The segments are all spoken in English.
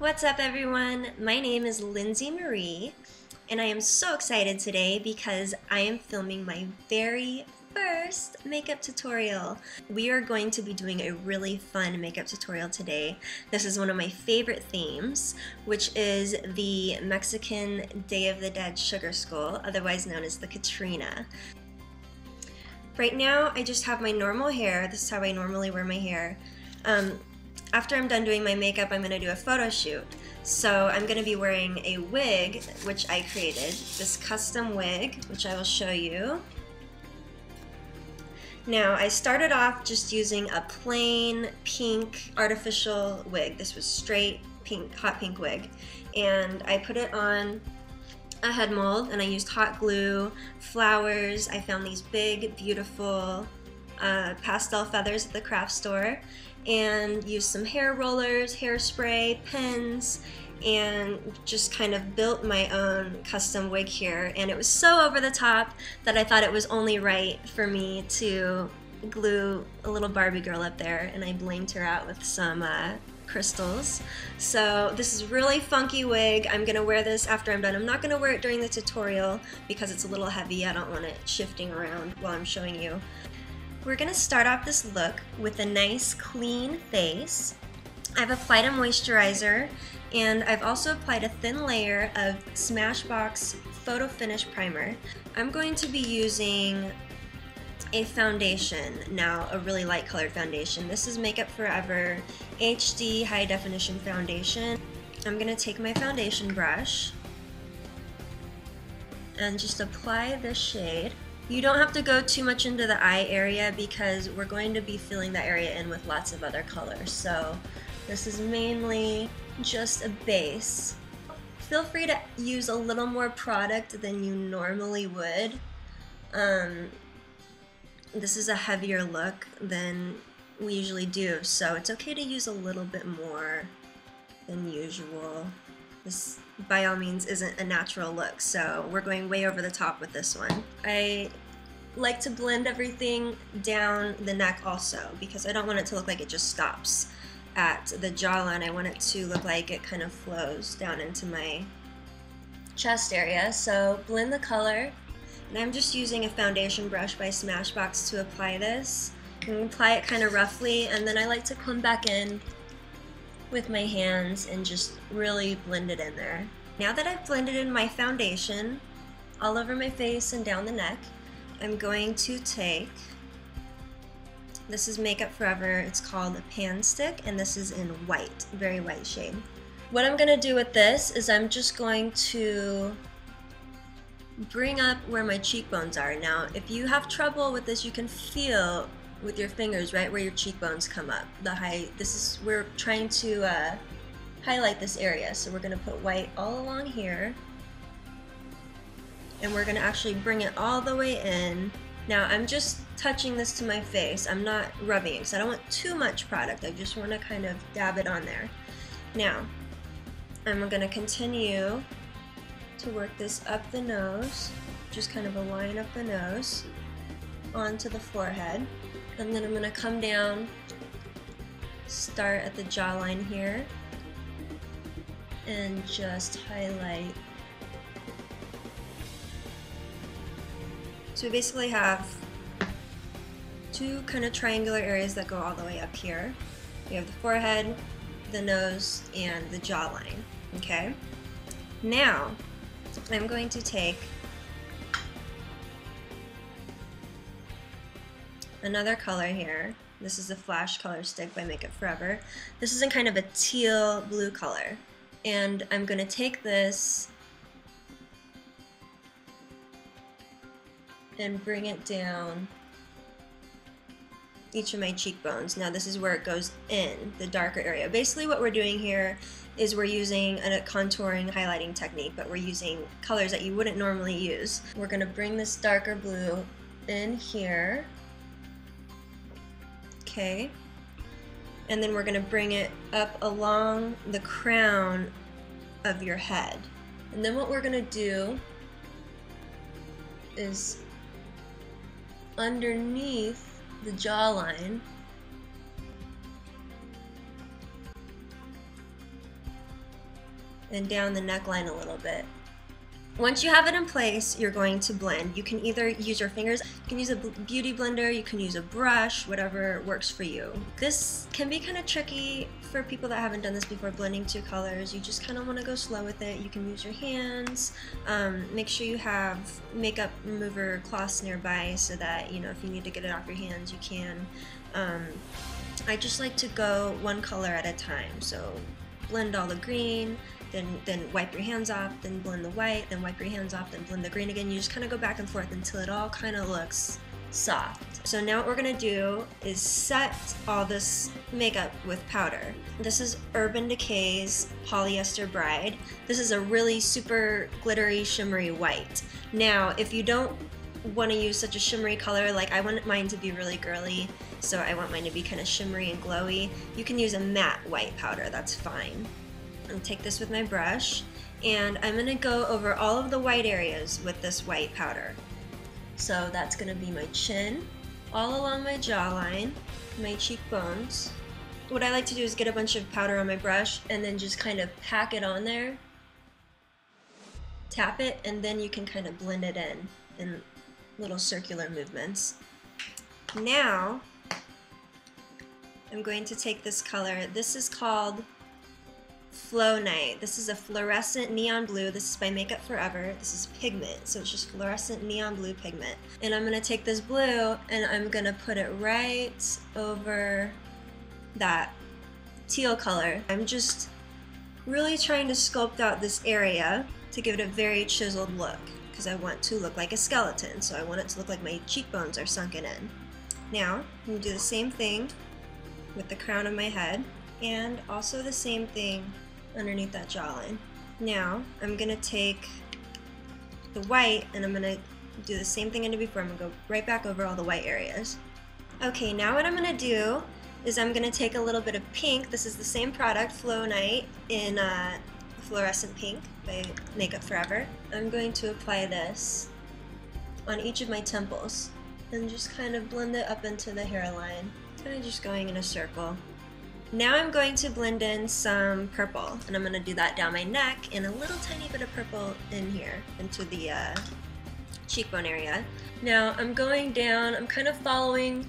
What's up, everyone? My name is Lindsay Marie, and I am so excited today because I am filming my very first makeup tutorial. We are going to be doing a really fun makeup tutorial today. This is one of my favorite themes, which is the Mexican Day of the Dead Sugar Skull, otherwise known as the Catrina. Right now, I just have my normal hair. This is how I normally wear my hair. After I'm done doing my makeup, I'm going to do a photo shoot. So I'm going to be wearing a wig, which I created, this custom wig, which I will show you. Now, I started off just using a plain pink artificial wig. This was straight pink, hot pink wig. And I put it on a head mold, and I used hot glue, flowers. I found these big, beautiful pastel feathers at the craft store, and used some hair rollers, hairspray, pins, and just kind of built my own custom wig here. And it was so over the top that I thought it was only right for me to glue a little Barbie girl up there, and I blinged her out with some crystals. So this is really funky wig. I'm gonna wear this after I'm done. I'm not gonna wear it during the tutorial because it's a little heavy. I don't want it shifting around while I'm showing you. We're gonna start off this look with a nice clean face. I've applied a moisturizer, and I've also applied a thin layer of Smashbox Photo Finish Primer. I'm going to be using a foundation now, a really light colored foundation. This is Makeup Forever HD High Definition Foundation. I'm gonna take my foundation brush and just apply this shade. You don't have to go too much into the eye area because we're going to be filling that area in with lots of other colors. So this is mainly just a base. Feel free to use a little more product than you normally would. This is a heavier look than we usually do, so it's okay to use a little bit more than usual. This, by all means, isn't a natural look, so we're going way over the top with this one. I like to blend everything down the neck also, because I don't want it to look like it just stops at the jawline. I want it to look like it kind of flows down into my chest area. So blend the color, and I'm just using a foundation brush by Smashbox to apply this. And apply it kind of roughly, and then I like to come back in with my hands and just really blend it in there. Now that I've blended in my foundation all over my face and down the neck, I'm going to take, this is Makeup Forever, it's called a Pan Stick, and this is in white, very white shade. What I'm gonna do with this is I'm just going to bring up where my cheekbones are. Now, if you have trouble with this, you can feel with your fingers right where your cheekbones come up. We're trying to highlight this area, so we're gonna put white all along here, and we're gonna actually bring it all the way in. Now, I'm just touching this to my face. I'm not rubbing it because I don't want too much product. I just want to kind of dab it on there. Now, I'm gonna continue to work this up the nose, just kind of a line up the nose onto the forehead. And then I'm going to come down, start at the jawline here, and just highlight. So we basically have two kind of triangular areas that go all the way up here. We have the forehead, the nose, and the jawline. Okay? Now, I'm going to take another color here. This is a Flash Color Stick by Makeup Forever. This is in kind of a teal blue color. And I'm going to take this and bring it down each of my cheekbones. Now this is where it goes in, the darker area. Basically what we're doing here is we're using a contouring highlighting technique, but we're using colors that you wouldn't normally use. We're going to bring this darker blue in here. Okay, and then we're going to bring it up along the crown of your head. And then what we're going to do is underneath the jawline, and down the neckline a little bit. Once you have it in place, you're going to blend. You can either use your fingers, you can use a beauty blender, you can use a brush, whatever works for you. This can be kind of tricky for people that haven't done this before, blending two colors. You just kind of want to go slow with it. You can use your hands. Make sure you have makeup remover cloths nearby so that, you know, if you need to get it off your hands, you can. I just like to go one color at a time. So blend all the green, then wipe your hands off, then blend the white, then wipe your hands off, then blend the green again. You just kind of go back and forth until it all kind of looks soft. So now what we're gonna do is set all this makeup with powder. This is Urban Decay's Polyester Bride. This is a really super glittery, shimmery white. Now, if you don't want to use such a shimmery color, like I want mine to be really girly, so I want mine to be kind of shimmery and glowy, you can use a matte white powder, that's fine. I'm gonna take this with my brush, and I'm gonna go over all of the white areas with this white powder. So that's gonna be my chin, all along my jawline, my cheekbones. What I like to do is get a bunch of powder on my brush and then just kind of pack it on there, tap it, and then you can kind of blend it in little circular movements. Now, I'm going to take this color. This is called Fluo Night. This is a fluorescent neon blue. This is by Makeup Forever. This is pigment, so it's just fluorescent neon blue pigment. And I'm gonna take this blue and I'm gonna put it right over that teal color. I'm just really trying to sculpt out this area to give it a very chiseled look, because I want to look like a skeleton, so I want it to look like my cheekbones are sunken in. Now, I'm gonna do the same thing with the crown of my head, and also the same thing underneath that jawline. Now, I'm gonna take the white and I'm gonna do the same thing I did before. I'm gonna go right back over all the white areas. Okay, now what I'm gonna do is I'm gonna take a little bit of pink. This is the same product, Fluo Night, in fluorescent pink by Makeup Forever. I'm going to apply this on each of my temples and just kind of blend it up into the hairline, kind of just going in a circle. Now I'm going to blend in some purple, and I'm going to do that down my neck and a little tiny bit of purple in here into the cheekbone area. Now I'm going down, I'm kind of following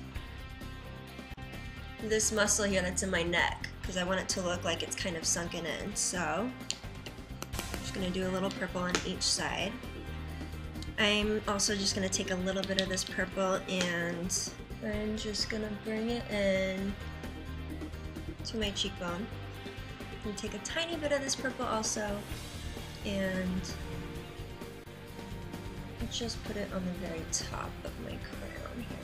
this muscle here that's in my neck because I want it to look like it's kind of sunken in. So I'm just going to do a little purple on each side. I'm also just going to take a little bit of this purple and I'm just going to bring it in to my cheekbone. And take a tiny bit of this purple also and just put it on the very top of my crown here.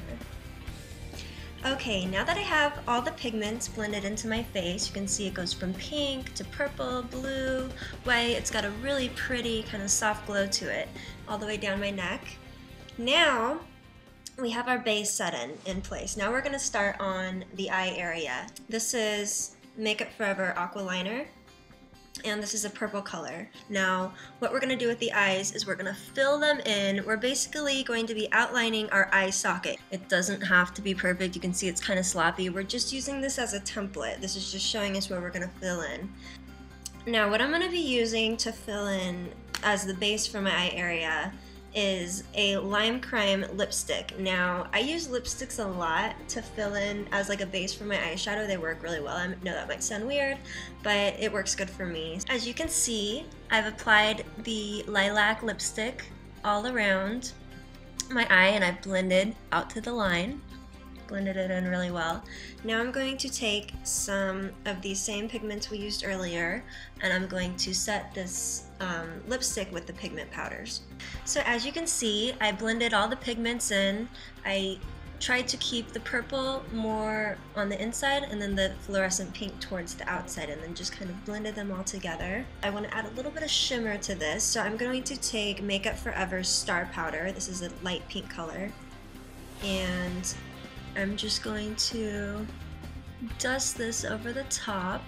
Okay, now that I have all the pigments blended into my face, you can see it goes from pink to purple, blue, white. It's got a really pretty kind of soft glow to it all the way down my neck. Now we have our base set in place. Now we're gonna start on the eye area. This is Makeup Forever Aqua Liner, and this is a purple color. Now, what we're gonna do with the eyes is we're gonna fill them in. We're basically going to be outlining our eye socket. It doesn't have to be perfect. You can see it's kind of sloppy. We're just using this as a template. This is just showing us where we're gonna fill in. Now, what I'm gonna be using to fill in as the base for my eye area is a lime crime lipstick. Now, I use lipsticks a lot to fill in as like a base for my eyeshadow. They work really well. I know that might sound weird, but it works good for me. As you can see, I've applied the lilac lipstick all around my eye and I've blended out to the line. Blended it in really well. Now I'm going to take some of these same pigments we used earlier and I'm going to set this lipstick with the pigment powders. So as you can see, I blended all the pigments in. I tried to keep the purple more on the inside and then the fluorescent pink towards the outside, and then just kind of blended them all together. I want to add a little bit of shimmer to this, so I'm going to take Makeup Forever's Star Powder. This is a light pink color, and I'm just going to dust this over the top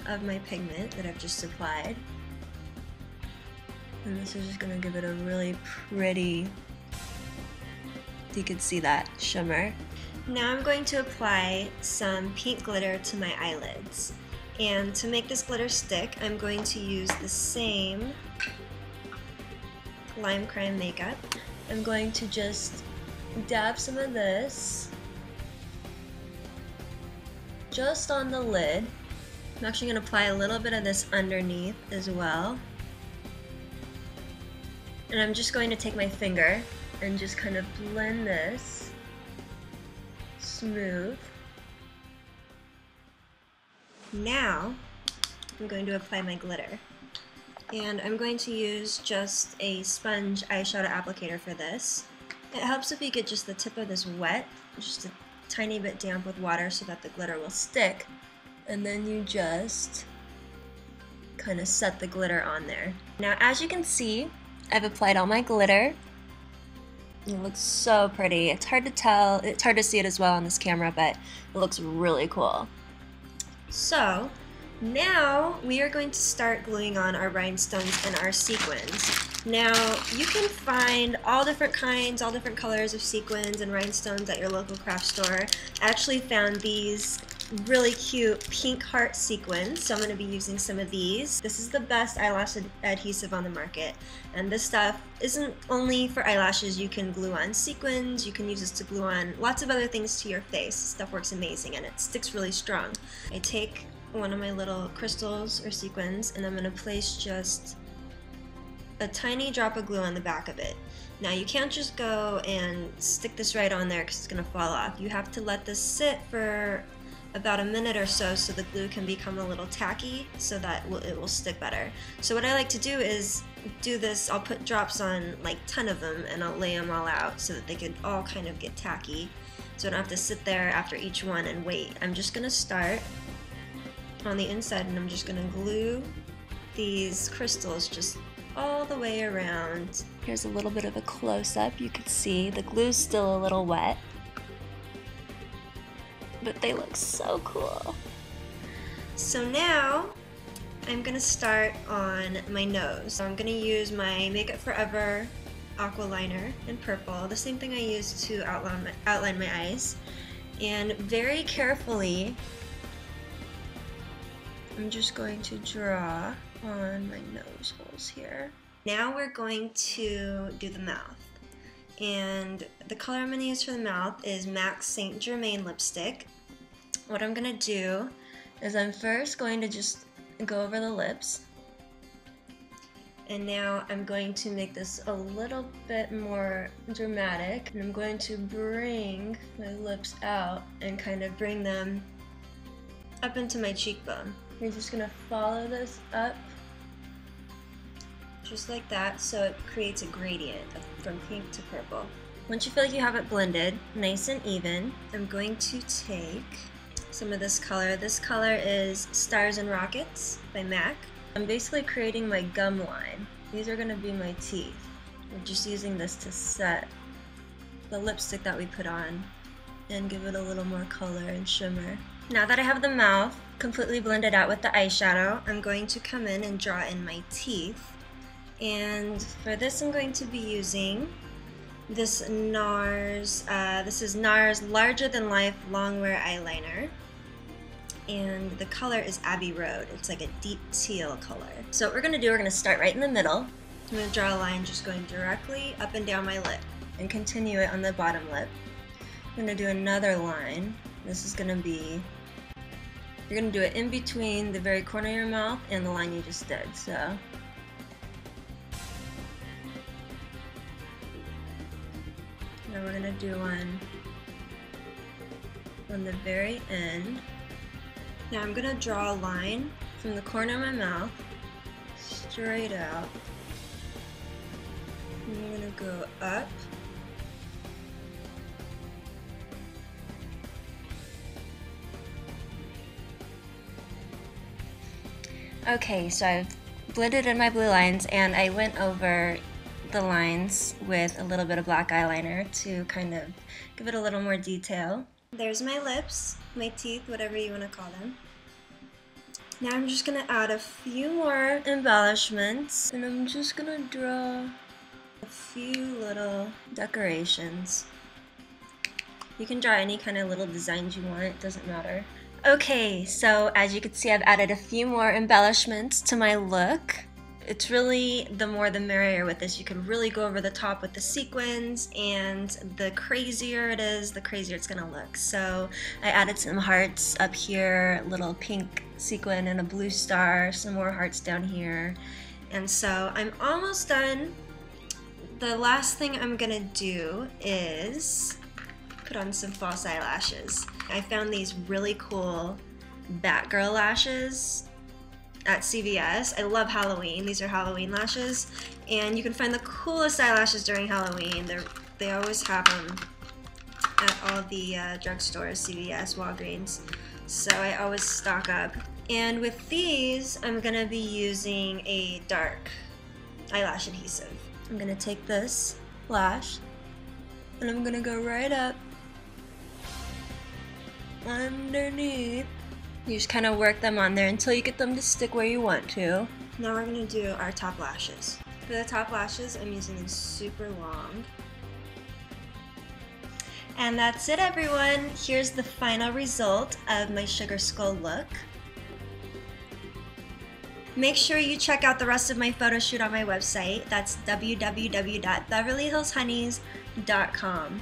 of my pigment that I've just applied. And this is just going to give it a really pretty, you can see that shimmer. Now I'm going to apply some pink glitter to my eyelids. And to make this glitter stick, I'm going to use the same Lime Crime makeup. I'm going to just dab some of this just on the lid. I'm actually going to apply a little bit of this underneath as well. And I'm just going to take my finger and just kind of blend this smooth. Now I'm going to apply my glitter. And I'm going to use just a sponge eyeshadow applicator for this. It helps if you get just the tip of this wet, just a tiny bit damp with water so that the glitter will stick. And then you just kind of set the glitter on there. Now as you can see, I've applied all my glitter. It looks so pretty. It's hard to tell, it's hard to see it as well on this camera, but it looks really cool. So now we are going to start gluing on our rhinestones and our sequins. Now you can find all different kinds, all different colors of sequins and rhinestones at your local craft store. I actually found these really cute pink heart sequins, so I'm going to be using some of these. This is the best eyelash adhesive on the market, and this stuff isn't only for eyelashes. You can glue on sequins, you can use this to glue on lots of other things to your face. This stuff works amazing and it sticks really strong. I take one of my little crystals or sequins and I'm going to place just a tiny drop of glue on the back of it. Now you can't just go and stick this right on there because it's going to fall off. You have to let this sit for about a minute or so the glue can become a little tacky so that it will stick better. So what I like to do is do this, I'll put drops on like 10 of them and I'll lay them all out so that they could all kind of get tacky. So I don't have to sit there after each one and wait. I'm just going to start on the inside and I'm just going to glue these crystals just all the way around. Here's a little bit of a close-up. You can see the glue's still a little wet, but they look so cool. So now I'm gonna start on my nose. So I'm gonna use my Make Up Forever aqua liner in purple, the same thing I used to outline my eyes. And very carefully, I'm just going to draw on my nose holes here. Now we're going to do the mouth. And the color I'm going to use for the mouth is MAC Saint Germain lipstick. What I'm going to do is I'm first going to just go over the lips. And now I'm going to make this a little bit more dramatic. And I'm going to bring my lips out and kind of bring them up into my cheekbone. You're just going to follow this up just like that, so it creates a gradient from pink to purple. Once you feel like you have it blended nice and even, I'm going to take some of this color. This color is Stars and Rockets by MAC. I'm basically creating my gum line. These are going to be my teeth. I'm just using this to set the lipstick that we put on and give it a little more color and shimmer. Now that I have the mouth completely blended out with the eyeshadow, I'm going to come in and draw in my teeth. And for this I'm going to be using this NARS, this is NARS Larger Than Life Longwear Eyeliner. And the color is Abbey Road. It's like a deep teal color. So what we're going to do, we're going to start right in the middle. I'm going to draw a line just going directly up and down my lip and continue it on the bottom lip. I'm going to do another line. This is going to be, you're going to do it in between the very corner of your mouth and the line you just did. So now we're going to do one on the very end. Now I'm going to draw a line from the corner of my mouth straight out. And I'm going to go up. Okay, so I've blended in my blue lines and I went over the lines with a little bit of black eyeliner to kind of give it a little more detail. There's my lips, my teeth, whatever you want to call them. Now I'm just going to add a few more embellishments and I'm just going to draw a few little decorations. You can draw any kind of little designs you want, it doesn't matter. Okay, so as you can see, I've added a few more embellishments to my look. It's really the more the merrier with this. You can really go over the top with the sequins, and the crazier it is, the crazier it's gonna look. So I added some hearts up here, a little pink sequin and a blue star, some more hearts down here. And so I'm almost done. The last thing I'm gonna do is put on some false eyelashes. I found these really cool Batgirl lashes at CVS. I love Halloween. These are Halloween lashes, and you can find the coolest eyelashes during Halloween. They always have them at all the drugstores, CVS, Walgreens, so I always stock up. And with these, I'm gonna be using a dark eyelash adhesive. I'm gonna take this lash and I'm gonna go right up underneath. You just kind of work them on there until you get them to stick where you want to. Now we're gonna do our top lashes. For the top lashes, I'm using these super long. And that's it, everyone. Here's the final result of my sugar skull look. Make sure you check out the rest of my photo shoot on my website. That's www.beverlyhillshoneys.com.